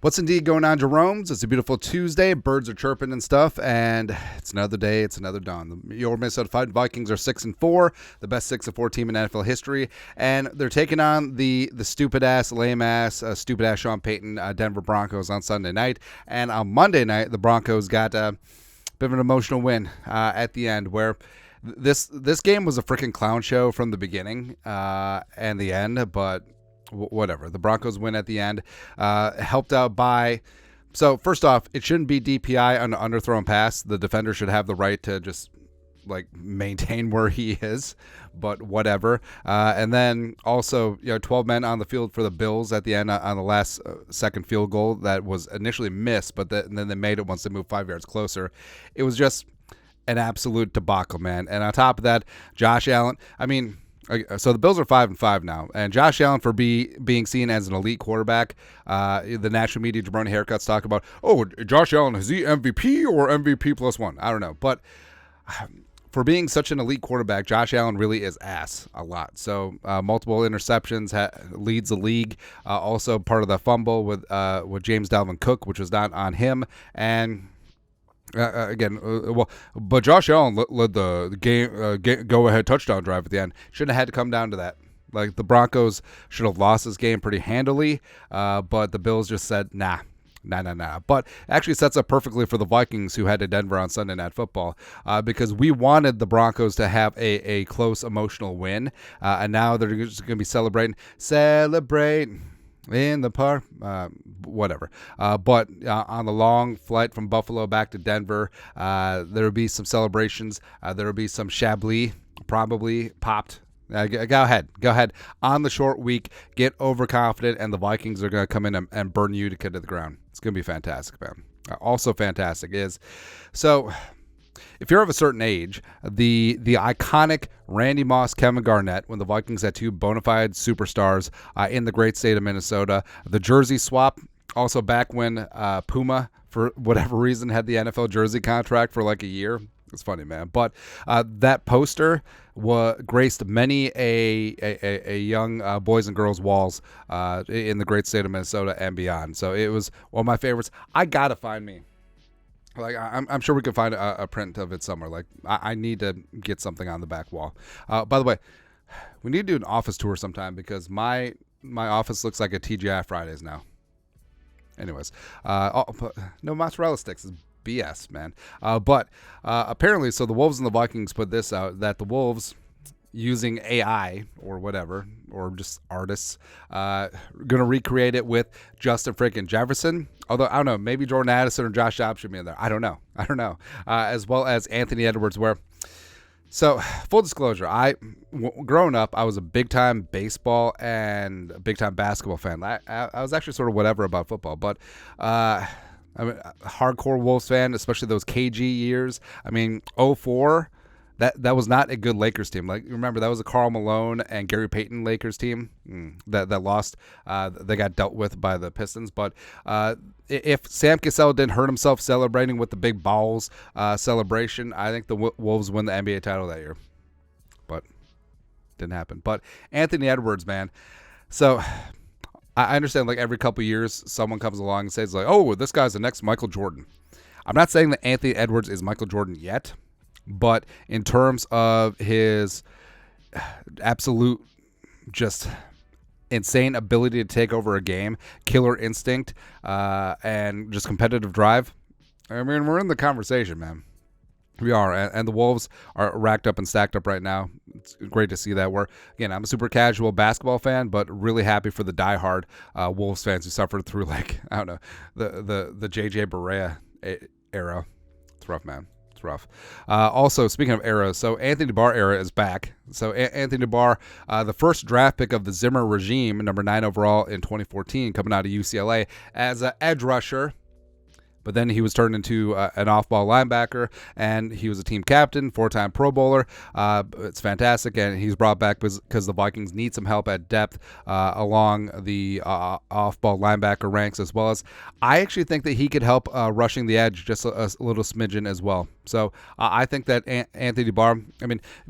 What's indeed going on, Jerome's? It's a beautiful Tuesday. Birds are chirping and stuff, and it's another day. It's another dawn. Your Minnesota Vikings are 6-4, the best 6-4 team in NFL history, and they're taking on the stupid-ass, lame-ass, stupid-ass Sean Payton Denver Broncos on Sunday night. And on Monday night, the Broncos got a bit of an emotional win at the end, where this game was a freaking clown show from the beginning and the end, but whatever. The Broncos win at the end, helped out by. So first off, it shouldn't be DPI on the underthrown pass. The defender should have the right to just maintain where he is, but whatever. And then also, 12 men on the field for the Bills at the end on the last second field goal that was initially missed, but then they made it once they moved 5 yards closer. It was just an absolute debacle, man. And on top of that, Josh Allen. So the Bills are 5-5 now, and Josh Allen, for being seen as an elite quarterback, the national media, Jabroni Haircuts, talk about, Josh Allen, is he MVP or MVP +1? I don't know, but for being such an elite quarterback, Josh Allen really is ass a lot. So multiple interceptions, leads the league. Also part of the fumble with James Dalvin Cook, which was not on him, and. But Josh Allen led the game go-ahead touchdown drive at the end. Shouldn't have had to come down to that. The Broncos should have lost this game pretty handily, but the Bills just said, nah. But actually sets up perfectly for the Vikings, who head to Denver on Sunday Night Football, because we wanted the Broncos to have a close, emotional win, and now they're just going to be celebrating in the park, whatever. But on the long flight from Buffalo back to Denver, there will be some celebrations. There will be some Chablis probably popped. Go ahead. On the short week, get overconfident, and the Vikings are going to come in and burn you to the ground. It's going to be fantastic, man. Also fantastic is, so if you're of a certain age, the iconic Randy Moss, Kevin Garnett, when the Vikings had two bona fide superstars in the great state of Minnesota, the jersey swap, also back when Puma, for whatever reason, had the NFL jersey contract for a year. It's funny, man. But that poster graced many a young boys and girls walls in the great state of Minnesota and beyond. So it was one of my favorites. I gotta find me. I'm sure we can find a print of it somewhere. I need to get something on the back wall. By the way, we need to do an office tour sometime, because my office looks like a TGI Fridays now. Anyways, no mozzarella sticks is BS, man. But apparently, so the Wolves and the Vikings put this out, that the Wolves, using AI or whatever, or just artists, gonna recreate it with Justin freaking Jefferson. Although I don't know, maybe Jordan Addison or Josh Dobbs should be in there. I don't know. As well as Anthony Edwards. So full disclosure, growing up, I was a big time baseball and a big time basketball fan. I was actually sort of whatever about football, but I'm a hardcore Wolves fan, especially those KG years. 04. That was not a good Lakers team. Remember, that was a Karl Malone and Gary Payton Lakers team that lost. They got dealt with by the Pistons. But if Sam Cassell didn't hurt himself celebrating with the big balls celebration, I think the Wolves win the NBA title that year. But didn't happen. But Anthony Edwards, man. So I understand, every couple years, someone comes along and says, this guy's the next Michael Jordan. I'm not saying that Anthony Edwards is Michael Jordan yet. But in terms of his absolute just insane ability to take over a game, killer instinct, and just competitive drive, we're in the conversation, man. We are, and the Wolves are racked up and stacked up right now. It's great to see that. I'm a super casual basketball fan, but really happy for the diehard Wolves fans who suffered through, the JJ Barea era. It's rough, man. It's rough. Also, speaking of eras, so Anthony Barr era is back. So Anthony Barr, the first draft pick of the Zimmer regime, number 9 overall in 2014, coming out of UCLA as an edge rusher. But then he was turned into an off-ball linebacker, and he was a team captain, 4-time Pro Bowler. It's fantastic, and he's brought back because the Vikings need some help at depth along the off-ball linebacker ranks, as well as I actually think that he could help rushing the edge just a little smidgen as well. So I think that Anthony Barr,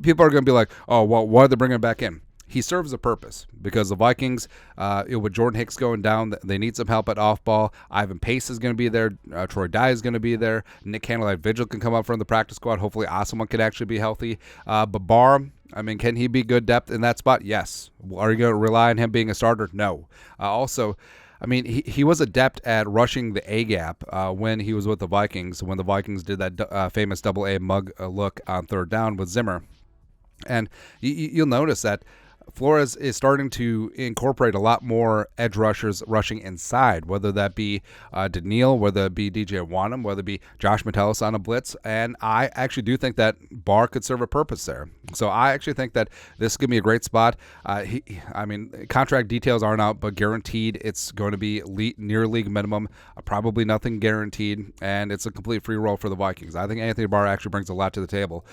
people are going to be like, oh, well, why did they bring him back in? he serves a purpose because the Vikings, with Jordan Hicks going down, they need some help at off ball. Ivan Pace is going to be there. Troy Dye is going to be there. Nick Candlelight Vigil can come up from the practice squad. Hopefully, Asamoah could actually be healthy. But Barr, I mean, can he be good depth in that spot? Yes. Are you going to rely on him being a starter? No. Also, I mean, he was adept at rushing the A gap when he was with the Vikings, when the Vikings did that famous double A mug look on third down with Zimmer. And you'll notice that Flores is starting to incorporate a lot more edge rushers rushing inside, whether that be Daniil, whether it be DJ Wanham, whether it be Josh Metellus on a blitz. And I actually do think that Barr could serve a purpose there. So I actually think that this is going to be a great spot. Contract details aren't out, but guaranteed it's going to be near league minimum, probably nothing guaranteed, and it's a complete free roll for the Vikings. I think Anthony Barr actually brings a lot to the table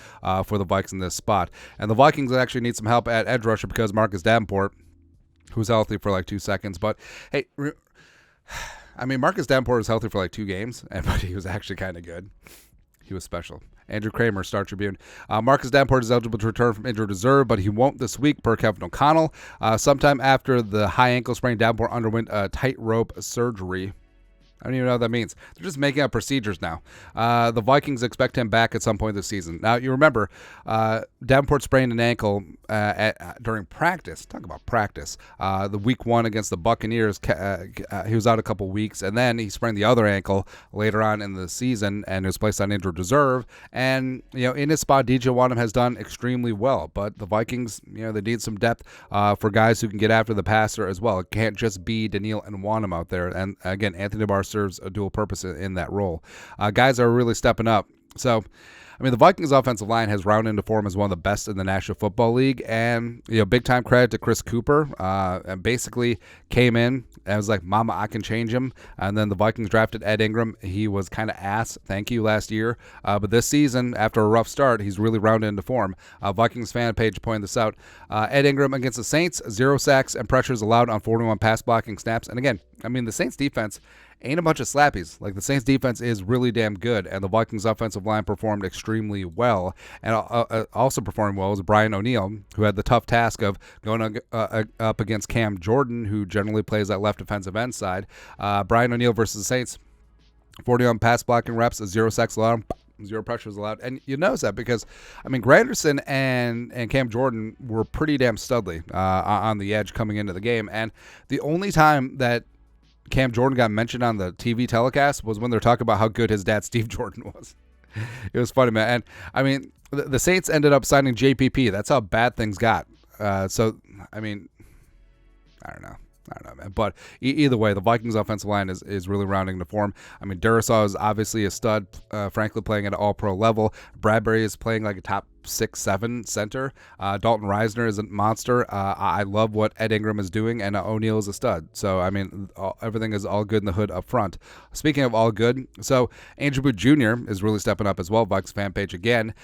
for the Vikings in this spot. And the Vikings actually need some help at edge rusher because Marcus Davenport, who's healthy for like 2 seconds. But, hey, I mean, Marcus Davenport was healthy for like 2 games, but he was actually kind of good. He was special. Andrew Kramer, Star Tribune. Marcus Davenport is eligible to return from injured reserve, but he won't this week, per Kevin O'Connell. Sometime after the high ankle sprain, Davenport underwent tightrope surgery. I don't even know what that means. They're just making up procedures now. The Vikings expect him back at some point this season. Now, you remember, Davenport sprained an ankle during practice. Talk about practice. The week 1 against the Buccaneers, he was out a couple weeks, and then he sprained the other ankle later on in the season and was placed on injured reserve. And, in his spot, DJ Wanham has done extremely well. But the Vikings, they need some depth for guys who can get after the passer as well. It can't just be Daniil and Wanham out there. And, again, Anthony Barr serves a dual purpose in that role. Guys are really stepping up. So, I mean, the Vikings offensive line has rounded into form as one of the best in the National Football League, and big time credit to Chris Cooper. And basically came in and was like, "Mama, I can change him." And then the Vikings drafted Ed Ingram. He was kind of ass, thank you, last year. But this season, after a rough start, he's really rounded into form. Vikings fan page pointed this out. Ed Ingram against the Saints, 0 sacks and pressures allowed on 41 pass blocking snaps. And again, I mean, the Saints defense ain't a bunch of slappies. Like, the Saints defense is really damn good, and the Vikings offensive line performed extremely well. And also performing well was Brian O'Neill, who had the tough task of going up against Cam Jordan, who generally plays that left defensive end side. Brian O'Neill versus the Saints, 41 pass blocking reps, 0 sacks allowed, 0 pressures allowed. And you notice that because, I mean, Granderson and Cam Jordan were pretty damn studly on the edge coming into the game. And the only time that Cam Jordan got mentioned on the TV telecast was when they're talking about how good his dad Steve Jordan was. It was funny, man. And I mean, the Saints ended up signing JPP. That's how bad things got. So, I mean, I don't know, man. But either way, the Vikings offensive line is really rounding to form. I mean, Durasaw is obviously a stud, frankly, playing at an all-pro level. Bradbury is playing like a top 6-7 center. Dalton Reisner is a monster. I love what Ed Ingram is doing, and O'Neill is a stud. So, I mean, everything is all good in the hood up front. Speaking of all good, so Andrew Booth Jr. is really stepping up as well. Vikings fan page again.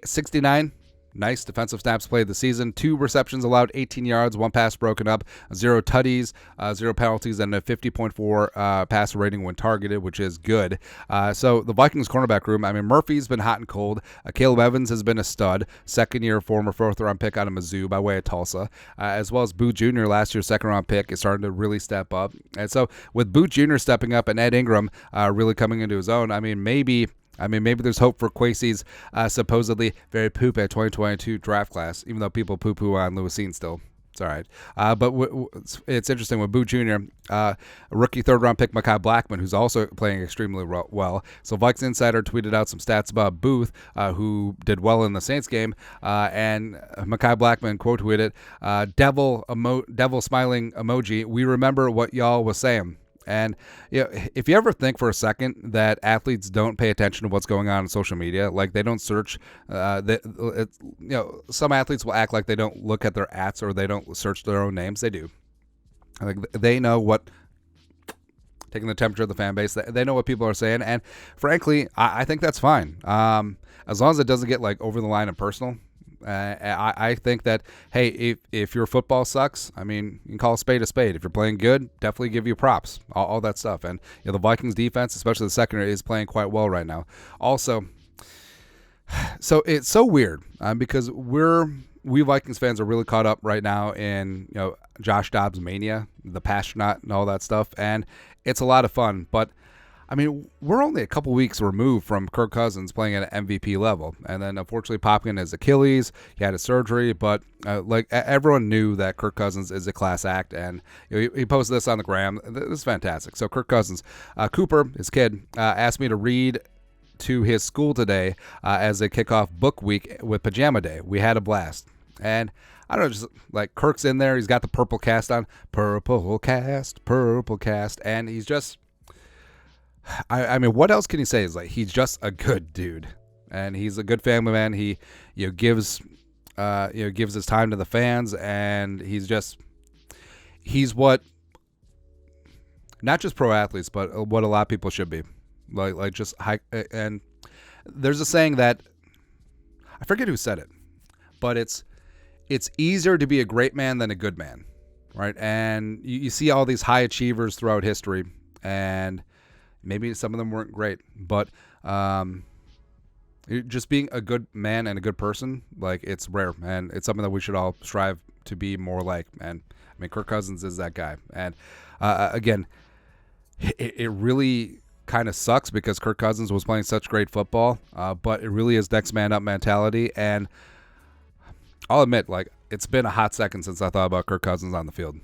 69 nice defensive snaps played this season. 2 receptions allowed, 18 yards, 1 pass broken up, 0 tutties, 0 penalties, and a 50.4 passer rating when targeted, which is good. So the Vikings cornerback room, I mean, Murphy's been hot and cold. Caleb Evans has been a stud. Second-year former fourth-round pick out of Mizzou by way of Tulsa, as well as Booth Jr., last year's second-round pick, is starting to really step up. And so with Booth Jr. stepping up and Ed Ingram really coming into his own, I mean, maybe there's hope for Kwesi's supposedly very poop at 2022 draft class, even though people poo-poo on Lewisine still. It's all right. But it's interesting with Booth Jr., rookie third-round pick Mekhi Blackman, who's also playing extremely well. So Vikes Insider tweeted out some stats about Booth, who did well in the Saints game, and Mekhi Blackman quote tweeted, devil smiling emoji, "We remember what y'all was saying." And if you ever think for a second that athletes don't pay attention to what's going on social media, like they don't search, some athletes will act like they don't look at their ats or they don't search their own names. They do. Like they know what, taking the temperature of the fan base, they know what people are saying. And frankly, I think that's fine. As long as it doesn't get like over the line and personal. I think that, hey, if your football sucks, I mean, you can call a spade a spade. If you're playing good, definitely give you props, all that stuff. And the Vikings defense, especially the secondary, is playing quite well right now. Also, so it's so weird because we're we Vikings fans are really caught up right now in Josh Dobbs mania, the Pastronaut and all that stuff, and it's a lot of fun. But I mean, we're only a couple weeks removed from Kirk Cousins playing at an MVP level, and then unfortunately popping his Achilles. He had a surgery, but everyone knew that Kirk Cousins is a class act, and he posted this on the gram. This is fantastic. So Kirk Cousins, Cooper, his kid, asked me to read to his school today as a kickoff book week with Pajama Day. We had a blast, and I don't know, just like Kirk's in there. He's got the purple cast on, purple cast, and he's just. I mean, what else can you say? Is like he's just a good dude, and he's a good family man. He gives his time to the fans, and he's what not just pro athletes, but what a lot of people should be. Like just high. And there's a saying that I forget who said it, but it's easier to be a great man than a good man, right? And you see all these high achievers throughout history, and maybe some of them weren't great, but just being a good man and a good person, like, it's rare, and it's something that we should all strive to be more like. And I mean, Kirk Cousins is that guy. And again, it really kind of sucks because Kirk Cousins was playing such great football, but it really is next man up mentality. And I'll admit, like, it's been a hot second since I thought about Kirk Cousins on the field.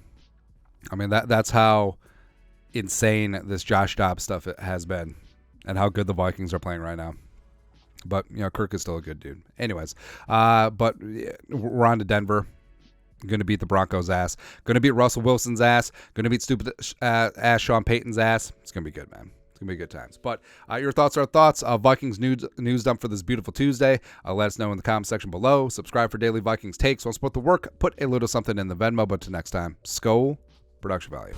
I mean, that's how insane this Josh Dobbs stuff has been, and how good the Vikings are playing right now. But Kirk is still a good dude. Anyways, but we're on to Denver. Going to beat the Broncos' ass. Going to beat Russell Wilson's ass. Going to beat stupid ass Sean Payton's ass. It's going to be good, man. It's going to be good times. But your thoughts are thoughts. Vikings news dump for this beautiful Tuesday. Let us know in the comment section below. Subscribe for daily Vikings takes. Want to support the work? Put a little something in the Venmo. But until next time, Skol, production value.